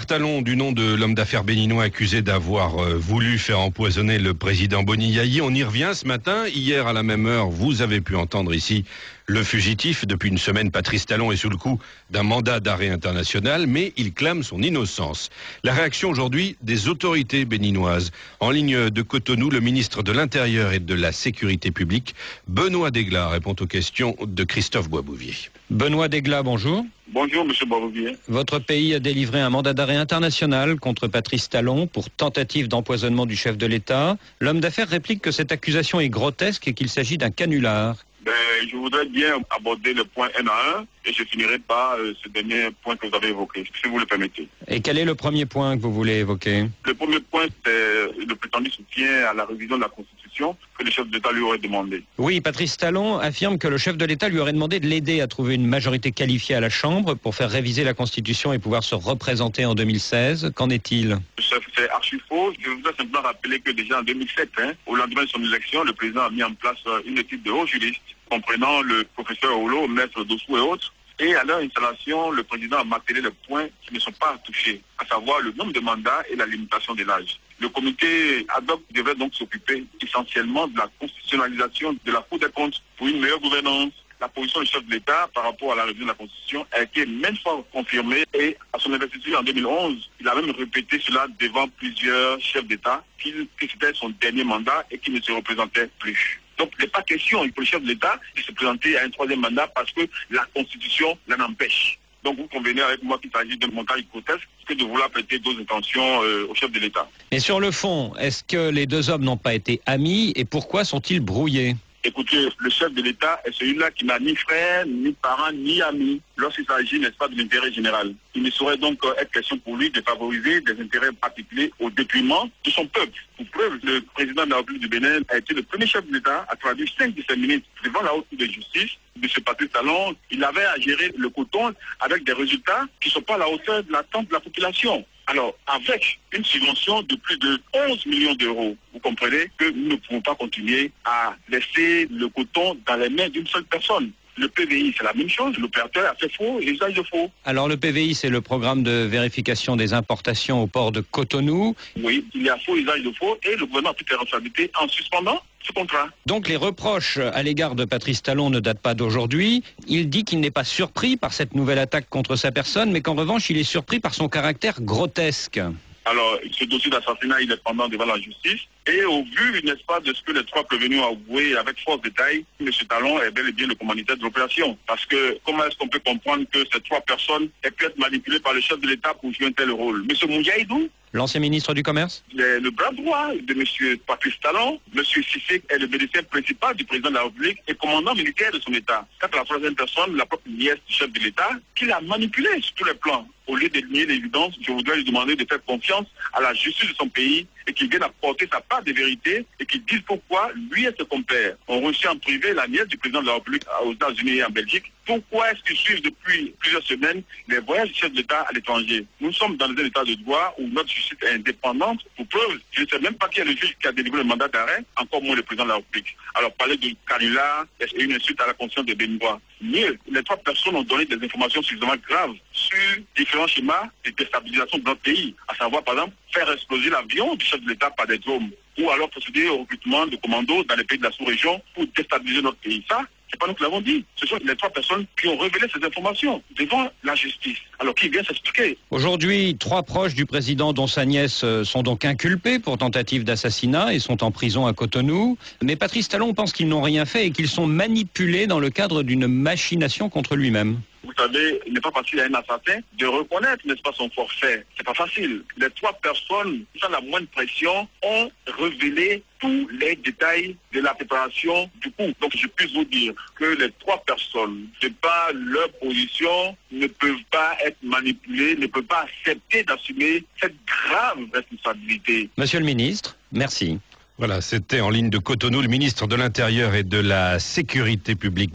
Talon, du nom de l'homme d'affaires béninois accusé d'avoir voulu faire empoisonner le président Boni Yayi. On y revient ce matin. Hier, à la même heure, vous avez pu entendre ici le fugitif. Depuis une semaine, Patrice Talon est sous le coup d'un mandat d'arrêt international, mais il clame son innocence. La réaction aujourd'hui des autorités béninoises. En ligne de Cotonou, le ministre de l'Intérieur et de la Sécurité publique, Benoît Degla, répond aux questions de Christophe Boisbouvier. Benoît Degla, bonjour. Bonjour, monsieur Boisbouvier. Votre pays a délivré un mandat d'arrêt international contre Patrice Talon pour tentative d'empoisonnement du chef de l'État. L'homme d'affaires réplique que cette accusation est grotesque et qu'il s'agit d'un canular. Je voudrais bien aborder le point 1 à 1 et je finirai par ce dernier point que vous avez évoqué, si vous le permettez. Et quel est le premier point que vous voulez évoquer? Le premier point, c'est le prétendu soutien à la révision de la Constitution que le chef d'État lui aurait demandé. Oui, Patrice Talon affirme que le chef de l'État lui aurait demandé de l'aider à trouver une majorité qualifiée à la Chambre pour faire réviser la Constitution et pouvoir se représenter en 2016. Qu'en est-il? C'est archi faux. Je voudrais simplement rappeler que déjà en 2007, au lendemain de son élection, le président a mis en place une équipe de hauts juristes, comprenant le professeur Olo, maître Dossou et autres. Et à leur installation, le président a martelé les points qui ne sont pas touchés, à savoir le nombre de mandats et la limitation de l'âge. Le comité ad hoc devrait donc s'occuper essentiellement de la constitutionnalisation de la Cour des comptes pour une meilleure gouvernance. La position du chef de l'État par rapport à la révision de la Constitution a été maintes fois confirmée et à son investiture en 2011, il a même répété cela devant plusieurs chefs d'État que c'était son dernier mandat et qu'il ne se représentait plus. Donc, il n'est pas question pour le chef de l'État de se présenter à un troisième mandat parce que la Constitution l'en empêche. Donc, vous convenez avec moi qu'il s'agit d'un montage grotesque que de vouloir prêter d'autres intentions au chef de l'État. Mais sur le fond, est-ce que les deux hommes n'ont pas été amis et pourquoi sont-ils brouillés? Écoutez, le chef de l'État est celui-là qui n'a ni frère, ni parents, ni amis lorsqu'il s'agit, n'est-ce pas, de l'intérêt général. Il ne saurait donc être question pour lui de favoriser des intérêts particuliers au détriment de son peuple. Pour preuve, le président de la République du Bénin a été le premier chef de l'État à traduire 5 de ses ministres devant la haute cour de justice. M. Patrice Talon, il avait à gérer le coton avec des résultats qui ne sont pas à la hauteur de l'attente de la population. Alors, avec une subvention de plus de 11 millions d'euros, vous comprenez que nous ne pouvons pas continuer à laisser le coton dans les mains d'une seule personne. Le PVI, c'est la même chose. L'opérateur a fait faux et usage de faux. Alors, le PVI, c'est le programme de vérification des importations au port de Cotonou. Oui, il y a faux usage de faux et le gouvernement a pris ses responsabilités en suspendant ce contrat. Donc, les reproches à l'égard de Patrice Talon ne datent pas d'aujourd'hui. Il dit qu'il n'est pas surpris par cette nouvelle attaque contre sa personne, mais qu'en revanche, il est surpris par son caractère grotesque. Alors, ce dossier d'assassinat, il est pendant devant la justice. Et au vu, n'est-ce pas, de ce que les trois prévenus ont avoué avec force détail, M. Talon est bel et bien le commanditaire de l'opération. Parce que comment est-ce qu'on peut comprendre que ces trois personnes aient pu être manipulées par le chef de l'État pour jouer un tel rôle? M. Moundiaïdou, l'ancien ministre du Commerce, le bras droit de M. Patrice Talon, M. Cissé est le médecin principal du président de la République et commandant militaire de son État. Quant à la troisième personne, la propre nièce du chef de l'État, qui l'a manipulé sur tous les plans. Au lieu de nier l'évidence, je voudrais lui demander de faire confiance à la justice de son pays et qu'il vienne apporter sa part de vérité et qu'il dise pourquoi lui et ses compères ont reçu en privé la nièce du président de la République aux États-Unis et en Belgique. Pourquoi est-ce qu'ils suivent depuis plusieurs semaines les voyages du chef d'État à l'étranger? Nous sommes dans un état de droit où notre justice est indépendante. Pour preuve, je ne sais même pas qui est le juge qui a délivré le mandat d'arrêt, encore moins le président de la République. Alors parler de canular est une insulte à la conscience des Béninois. Mieux, les trois personnes ont donné des informations suffisamment graves sur différents schémas de déstabilisation de notre pays, à savoir par exemple faire exploser l'avion du chef de l'État par des drones, ou alors procéder au recrutement de commandos dans les pays de la sous-région pour déstabiliser notre pays. Ça, c'est pas nous qui l'avons dit. Ce sont les trois personnes qui ont révélé ces informations devant la justice. Alors qui vient s'expliquer? Aujourd'hui, trois proches du président, dont sa nièce, sont donc inculpés pour tentative d'assassinat et sont en prison à Cotonou. Mais Patrice Talon pense qu'ils n'ont rien fait et qu'ils sont manipulés dans le cadre d'une machination contre lui-même. Vous savez, il n'est pas facile à un assassin de reconnaître, n'est-ce pas, son forfait. C'est pas facile. Les trois personnes, sans la moindre pression, ont révélé tous les détails de la préparation du coup. Donc je puis vous dire que les trois personnes, de par leur position, ne peuvent pas être manipulées, ne peuvent pas accepter d'assumer cette grave responsabilité. Monsieur le ministre, merci. Voilà, c'était en ligne de Cotonou le ministre de l'Intérieur et de la Sécurité publique.